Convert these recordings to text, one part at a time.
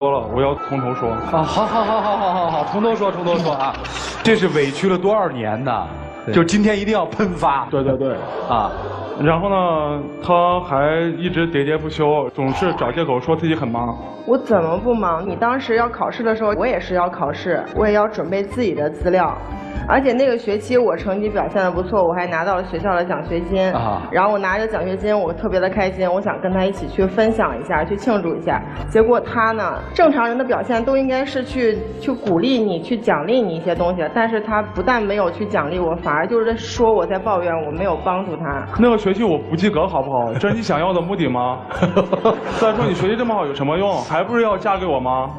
说了，我要从头说。啊，好，从头说啊！这是委屈了多少年呢？就今天一定要喷发。对啊。然后呢，他还一直喋喋不休，总是找借口说自己很忙。我怎么不忙？你当时要考试的时候，我也是要考试，我也要准备自己的资料。而且那个学期我成绩表现得不错，我还拿到了学校的奖学金。然后我拿着奖学金，我特别的开心，我想跟他一起去分享一下，去庆祝一下。结果他呢，正常人的表现都应该是去鼓励你，去奖励你一些东西，但是他不但没有去奖励我，反而就是在说我在抱怨我没有帮助他。那个学期我不及格好不好？这是你想要的目的吗？再说你学习这么好有什么用？还不是要嫁给我吗？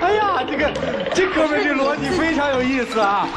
哎呀，这哥们儿这逻辑非常有意思啊！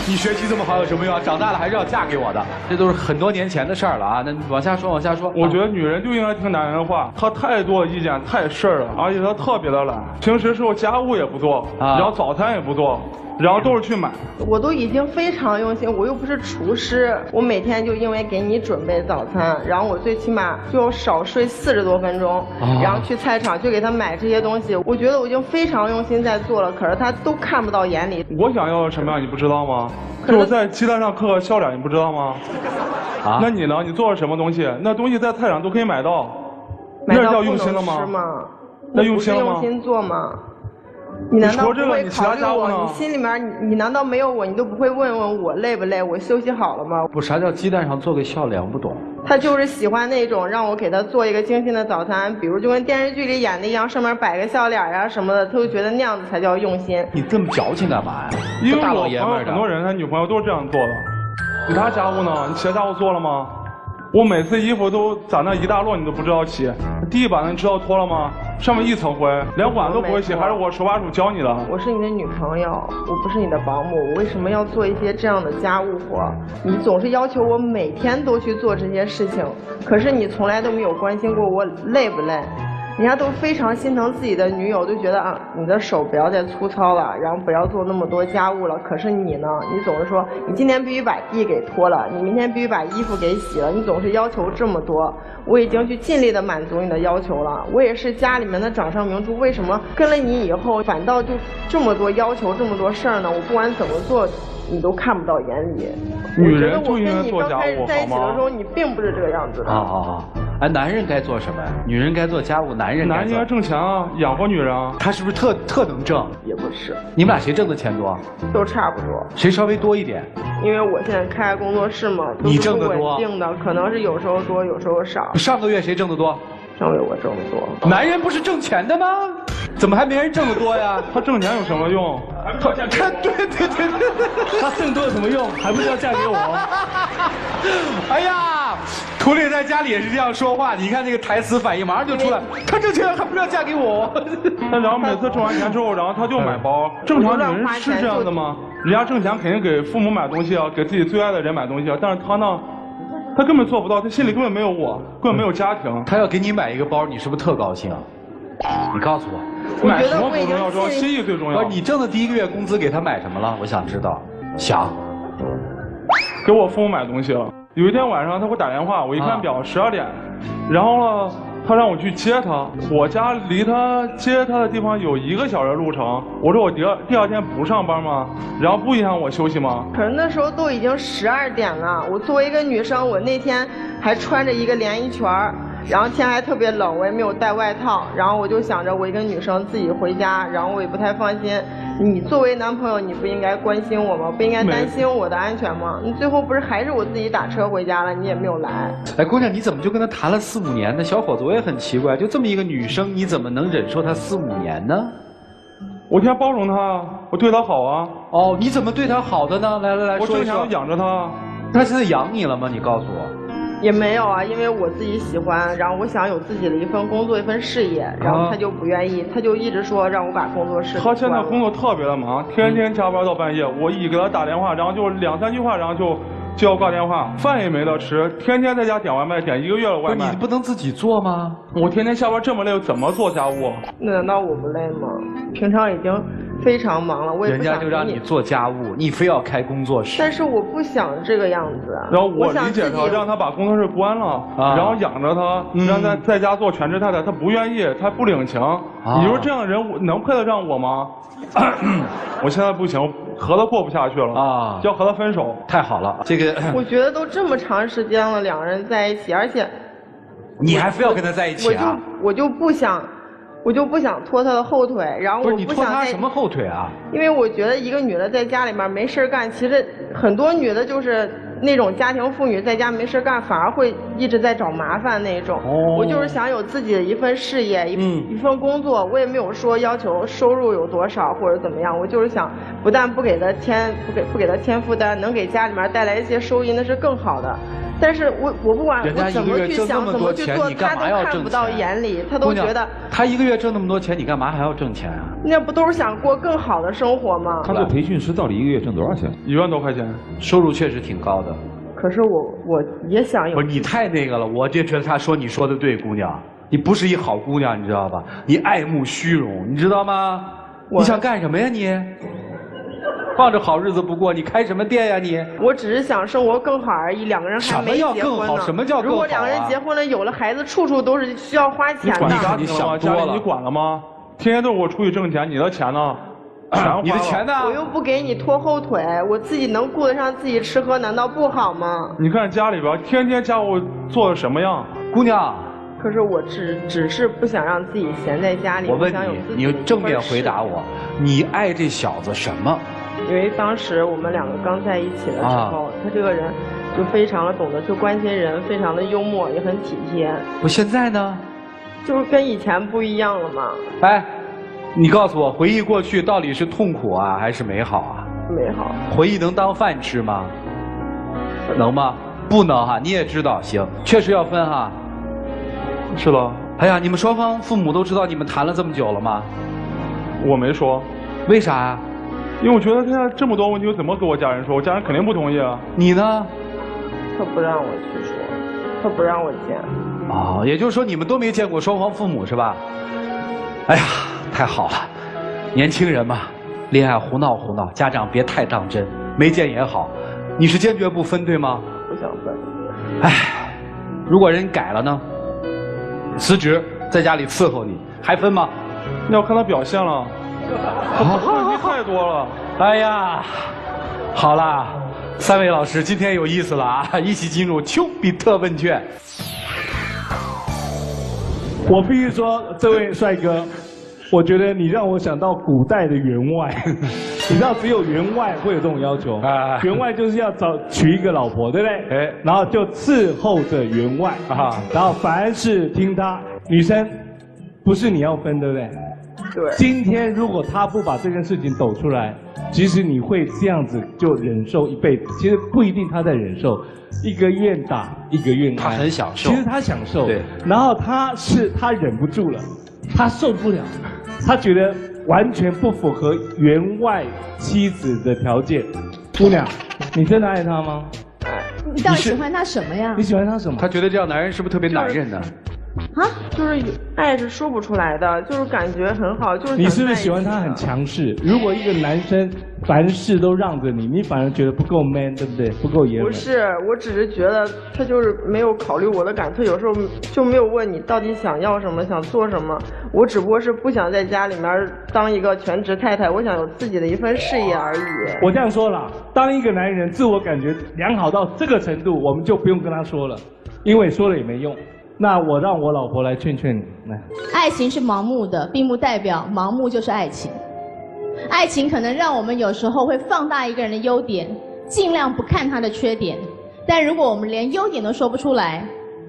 你学习这么好有什么用？长大了还是要嫁给我的，这都是很多年前的事儿了啊！那往下说。我觉得女人就应该听男人的话，她太多的意见太事儿了，而且她特别的懒，平时时候家务也不做，然后早餐也不做。然后都是去买，我都已经非常用心，我又不是厨师，我每天就因为给你准备早餐，然后我最起码就要少睡40多分钟，然后去菜场去给他买这些东西，我觉得我已经非常用心在做了，可是他都看不到眼里。我想要什么样你不知道吗？就是在鸡蛋上刻个笑脸，你不知道吗？啊？那你呢？你做了什么东西？那东西在菜场都可以买到，那叫用心了吗？那用心了吗？用心做吗？你难道不会考虑我？你心里面你难道没有我？你都不会问问我累不累？我休息好了吗？不，啥叫鸡蛋上做个笑脸？我不懂。他就是喜欢那种让我给他做一个精心的早餐，比如就跟电视剧里演的一样，上面摆个笑脸呀什么的，他就觉得那样子才叫用心。你这么矫情干嘛呀？因为我朋友很多人他女朋友都是这样做的。你他家务呢？你洗家务做了吗？我每次衣服都咋那一大摞你都不知道洗，地板你知道脱了吗？上面一层灰，连碗都不会洗，还是我手把手教你的。我是你的女朋友，我不是你的保姆，我为什么要做一些这样的家务活？你总是要求我每天都去做这些事情，可是你从来都没有关心过我累不累。人家都非常心疼自己的女友，就觉得啊，你的手不要再粗糙了，然后不要做那么多家务了。可是你呢，你总是说你今天必须把地给拖了，你明天必须把衣服给洗了，你总是要求这么多。我已经去尽力的满足你的要求了，我也是家里面的掌上明珠，为什么跟了你以后反倒就这么多要求这么多事儿呢？我不管怎么做你都看不到眼里。女人就应该做家务，好吗？我觉得我跟你刚开始在一起的时候，你并不是这个样子的。好。哎，男人该做什么呀？女人该做家务，男人应该挣钱啊，养活女人啊。他是不是特能挣？也不是。你们俩谁挣的钱多？都差不多。谁稍微多一点？因为我现在开工作室嘛，你挣得多，稳定的，可能是有时候多，有时候少。上个月谁挣得多？上个月我挣得多。男人不是挣钱的吗？怎么还没人挣得多呀？他挣钱有什么用？他对，他挣多有什么用？还不是要嫁给我？哎呀，图里在家里也是这样说话，你看那个台词反应马上就出来。他挣钱还不是要嫁给我？他然后每次挣完钱之后，然后他就买包。正常女人是这样的吗？人家挣钱肯定给父母买东西啊，给自己最爱的人买东西啊，但是他呢？他根本做不到，他心里根本没有我，根本没有家庭。他要给你买一个包，你是不是特高兴啊？你告诉我，买什么不重要，主要心意最重要。你挣的第1个月工资给他买什么了？我想知道。给我父母买东西了。有一天晚上他给我打电话，我一看表12点，然后呢，他让我去接他。我家离他接他的地方有1个小时的路程。我说我第二天不上班吗？然后不影响我休息吗？可是那时候都已经12点了。我作为一个女生，我那天还穿着一个连衣裙儿。然后天还特别冷，我也没有带外套，然后我就想着我一个女生自己回家，然后我也不太放心。你作为男朋友，你不应该关心我吗？不应该担心我的安全吗？你最后不是还是我自己打车回家了，你也没有来。哎，姑娘，你怎么就跟他谈了4、5年呢？小伙子，我也很奇怪，就这么一个女生，你怎么能忍受她4、5年呢？我天天包容她，我对她好啊。哦，你怎么对她好的呢？来，我正想养着她。她现在养你了吗？你告诉我。也没有啊，因为我自己喜欢，然后我想有自己的一份工作、一份事业，然后他就不愿意，他就一直说让我把工作室。他现在工作特别的忙，天天加班到半夜。我一给他打电话，然后就2、3句话，然后就要挂电话，饭也没得吃，天天在家点外卖，点1个月的外卖。你不能自己做吗？我天天下班这么累，怎么做家务？那难道我不累吗？平常已经非常忙了，我也人不想家就让你做家务，你非要开工作室。但是我不想这个样子。然后我理解他，让他把工作室关了，然后养着他，让他在家做全职太太，他不愿意，他不领情。你说这样的人能配得上我吗？我现在不行，和他过不下去了啊，要和他分手。太好了，这个我觉得都这么长时间了，两个人在一起，而且你还非要跟他在一起啊？我就不想拖他的后腿，然后不是你拖他什么后腿啊？因为我觉得一个女的在家里面没事干，其实很多女的就是那种家庭妇女，在家没事干，反而会一直在找麻烦那种。我就是想有自己的一份事业，一份工作，我也没有说要求收入有多少或者怎么样，我就是想不但不给他添负担，能给家里面带来一些收益，那是更好的。但是我不管我怎么去想，怎么去做，他都看不到眼里，他都觉得他一个月挣那么多钱，你干嘛还要挣钱啊？那不都是想过更好的生活吗？他这培训师到底一个月挣多少钱？1万多块钱，收入确实挺高的。可是我也想有。不是你太那个了，我就觉得他说你说的对，姑娘，你不是一好姑娘，你知道吧？你爱慕虚荣，你知道吗？你想干什么呀你？放着好日子不过，你开什么店呀你？我只是想生活更好而已，两个人还没结婚呢。什么叫更好？什么叫更好啊？如果两个人结婚了，有了孩子，处处都是需要花钱的。你管家庭了吗？家里你管了吗？天天都是我出去挣钱，你的钱呢？你的钱呢？我又不给你拖后腿，我自己能顾得上自己吃喝，难道不好吗？你看家里边天天家务做的什么样，姑娘。可是我只是不想让自己闲在家里。我问你，你正面回答我，你爱这小子什么？因为当时我们两个刚在一起的时候，他这个人就非常的懂得去关心人，非常的幽默，也很体贴。我现在呢，就是跟以前不一样了嘛。哎，你告诉我，回忆过去到底是痛苦啊，还是美好啊？美好。回忆能当饭吃吗？能吗？不能哈，你也知道，行，确实要分哈。是的。哎呀，你们双方父母都知道你们谈了这么久了吗？我没说。为啥呀？因为我觉得现在这么多问题，我怎么跟我家人说？我家人肯定不同意啊。你呢？他不让我去说，他不让我见。哦，也就是说你们都没见过双方父母是吧？哎呀，太好了，年轻人嘛，恋爱胡闹胡闹，家长别太当真，没见也好。你是坚决不分对吗？不想分。哎，如果人改了呢？辞职，在家里伺候你，还分吗？那要看他表现了。问题太多了。哎呀，好啦，3位老师今天有意思了啊！一起进入丘比特问卷。我必须说，这位帅哥，我觉得你让我想到古代的员外。你知道，只有员外会有这种要求。员外就是要娶一个老婆，对不对？哎，然后就伺候着员外啊，然后凡是听他女生，不是你要分，对不对？对。今天如果他不把这件事情抖出来，其实你会这样子就忍受一辈子。其实不一定他在忍受，一个愿打，一个愿挨。他很享受。其实他享受。对。然后他忍不住了，他受不了，他觉得完全不符合员外妻子的条件。姑娘，你真的爱他吗？你到底喜欢他什么呀？你喜欢他什么？他觉得这样男人是不是特别男人呢？啊，就是爱是说不出来的，就是感觉很好，就是。你是不是喜欢他很强势？如果一个男生凡事都让着你，你反而觉得不够 man， 对不对？不够爷们。不是，我只是觉得他就是没有考虑我的感受，有时候就没有问你到底想要什么，想做什么。我只不过是不想在家里面当一个全职太太，我想有自己的一份事业而已。我这样说了，当一个男人自我感觉良好到这个程度，我们就不用跟他说了，因为说了也没用。那我让我老婆来劝劝你，来。爱情是盲目的，并不代表盲目就是爱情。爱情可能让我们有时候会放大一个人的优点，尽量不看他的缺点。但如果我们连优点都说不出来，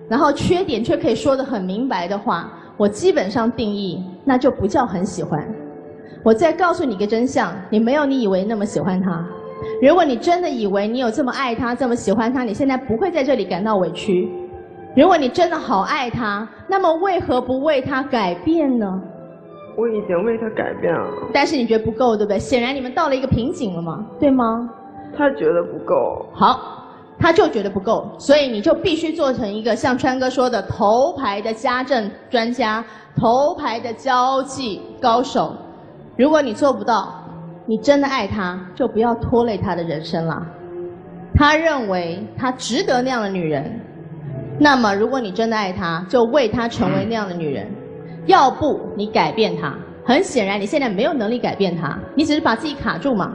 然后缺点却可以说得很明白的话，我基本上定义那就不叫很喜欢。我再告诉你一个真相，你没有你以为那么喜欢他。如果你真的以为你有这么爱他，这么喜欢他，你现在不会在这里感到委屈。如果你真的好爱他，那么为何不为他改变呢？我已经为他改变了。但是你觉得不够，对不对？显然你们到了一个瓶颈了嘛，对吗？他觉得不够。好，他就觉得不够，所以你就必须做成一个像川哥说的头牌的家政专家，头牌的交际高手。如果你做不到，你真的爱他，就不要拖累他的人生啦。他认为他值得那样的女人，那么如果你真的爱他，就为他成为那样的女人。要不你改变他，很显然你现在没有能力改变他，你只是把自己卡住嘛。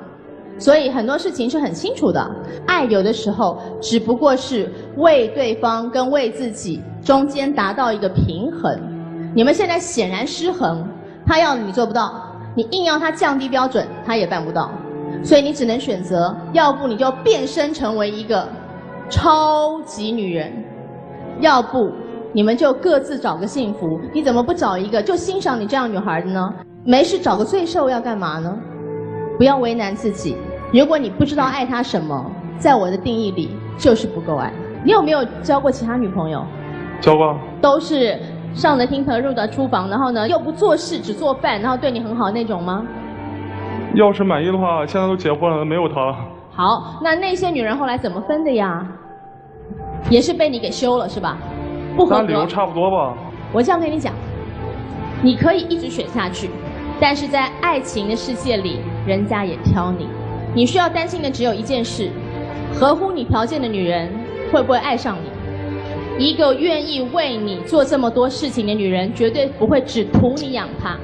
所以很多事情是很清楚的，爱有的时候只不过是为对方跟为自己中间达到一个平衡。你们现在显然失衡，他要你做不到，你硬要他降低标准，他也办不到。所以你只能选择，要不你就变身成为一个超级女人，要不你们就各自找个幸福。你怎么不找一个就欣赏你这样女孩的呢？没事找个最瘦要干嘛呢？不要为难自己。如果你不知道爱他什么，在我的定义里就是不够爱。你有没有交过其他女朋友？交过。都是上得厅堂入得厨房，然后呢又不做事只做饭，然后对你很好那种吗？要是满意的话，现在都结婚了，没有他了。好，那些女人后来怎么分的呀？也是被你给休了是吧？不合格。那理由差不多吧。我这样跟你讲，你可以一直选下去，但是在爱情的世界里，人家也挑你。你需要担心的只有一件事：合乎你条件的女人会不会爱上你？一个愿意为你做这么多事情的女人，绝对不会只图你养她。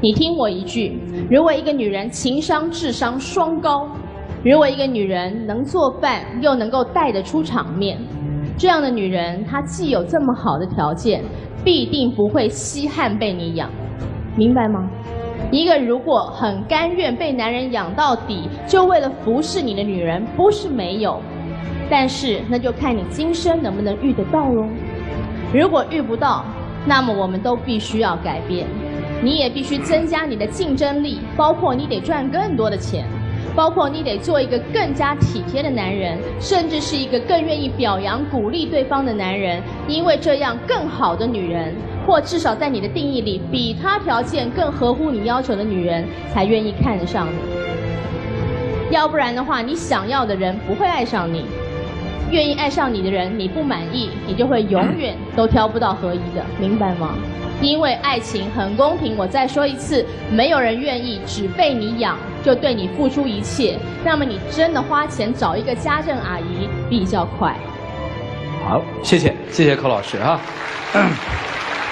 你听我一句，如果一个女人情商智商双高，如果一个女人能做饭又能够带得出场面，这样的女人她既有这么好的条件，必定不会稀罕被你养，明白吗？一个如果很甘愿被男人养到底，就为了服侍你的女人，不是没有，但是那就看你今生能不能遇得到咯。如果遇不到，那么我们都必须要改变。你也必须增加你的竞争力，包括你得赚更多的钱，包括你得做一个更加体贴的男人，甚至是一个更愿意表扬鼓励对方的男人，因为这样更好的女人，或至少在你的定义里比他条件更合乎你要求的女人才愿意看得上你。要不然的话，你想要的人不会爱上你，愿意爱上你的人你不满意，你就会永远都挑不到合宜的，明白吗？因为爱情很公平，我再说一次，没有人愿意只被你养就对你付出一切，那么你真的花钱找一个家政阿姨比较快。好，谢谢寇老师啊。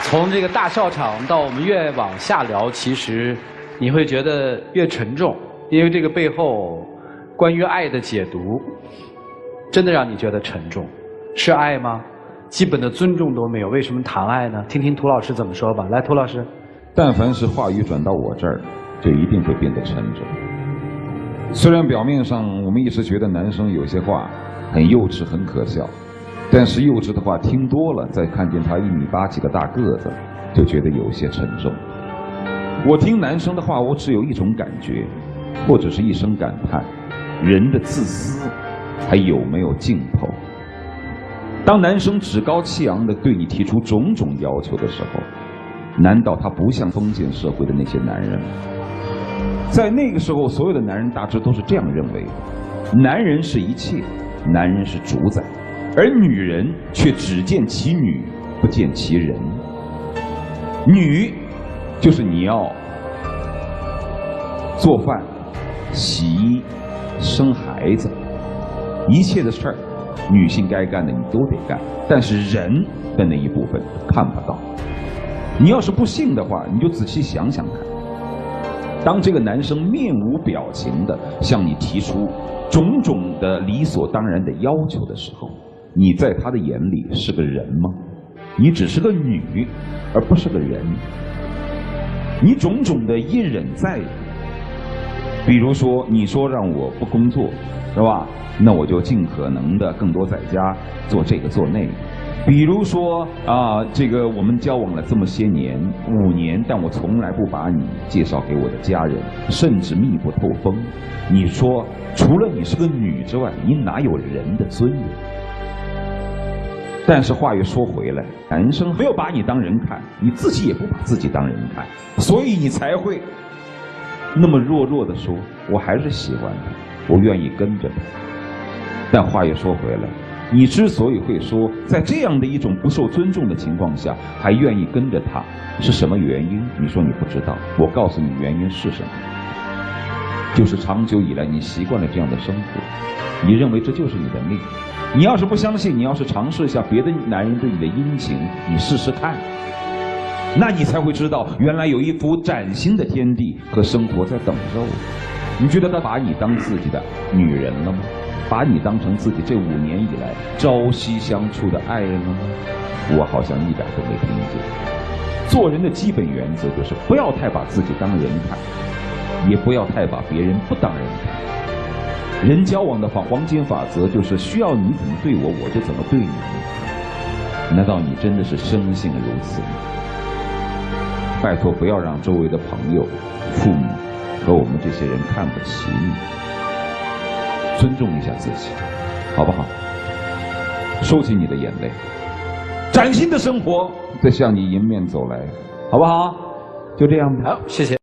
从这个大笑场到我们越往下聊，其实你会觉得越沉重，因为这个背后关于爱的解读真的让你觉得沉重。是爱吗？基本的尊重都没有，为什么谈爱呢？听听涂老师怎么说吧。来，涂老师。但凡是话语转到我这儿，就一定会变得沉重。虽然表面上我们一直觉得男生有些话很幼稚、很可笑，但是幼稚的话听多了，再看见他1.8米几个大个子，就觉得有些沉重。我听男生的话，我只有一种感觉，或者是一声感叹：人的自私还有没有尽头？当男生趾高气扬地对你提出种种要求的时候，难道他不像封建社会的那些男人吗？在那个时候，所有的男人大致都是这样认为的：男人是一切，男人是主宰，而女人却只见其女，不见其人。女就是你要做饭、洗衣、生孩子，一切的事儿女性该干的你都得干，但是人的那一部分看不到。你要是不信的话，你就仔细想想看，当这个男生面无表情地向你提出种种的理所当然的要求的时候，你在他的眼里是个人吗？你只是个女，而不是个人。你种种的一忍再忍，比如说你说让我不工作，是吧？那我就尽可能的更多在家做这个做那个。比如说这个我们交往了这么些年，5年，但我从来不把你介绍给我的家人，甚至密不透风。你说除了你是个女之外，你哪有人的尊严？但是话又说回来，男生没有把你当人看，你自己也不把自己当人看，所以你才会那么弱弱的说，我还是喜欢他，我愿意跟着他。但话又说回来，你之所以会说，在这样的一种不受尊重的情况下，还愿意跟着他，是什么原因？你说你不知道，我告诉你原因是什么，就是长久以来你习惯了这样的生活，你认为这就是你的命。你要是不相信，你要是尝试一下别的男人对你的殷勤，你试试看，那你才会知道，原来有一幅崭新的天地和生活在等着我。你觉得他把你当自己的女人了吗？把你当成自己这5年以来朝夕相处的爱人了吗？我好像一点都没听见。做人的基本原则就是不要太把自己当人看，也不要太把别人不当人看。人交往的黄金法则就是需要你怎么对我，我就怎么对你。难道你真的是深信如此吗？拜托，不要让周围的朋友、父母和我们这些人看不起你。尊重一下自己，好不好？收起你的眼泪，崭新的生活在向你迎面走来，好不好？就这样吧。好，谢谢。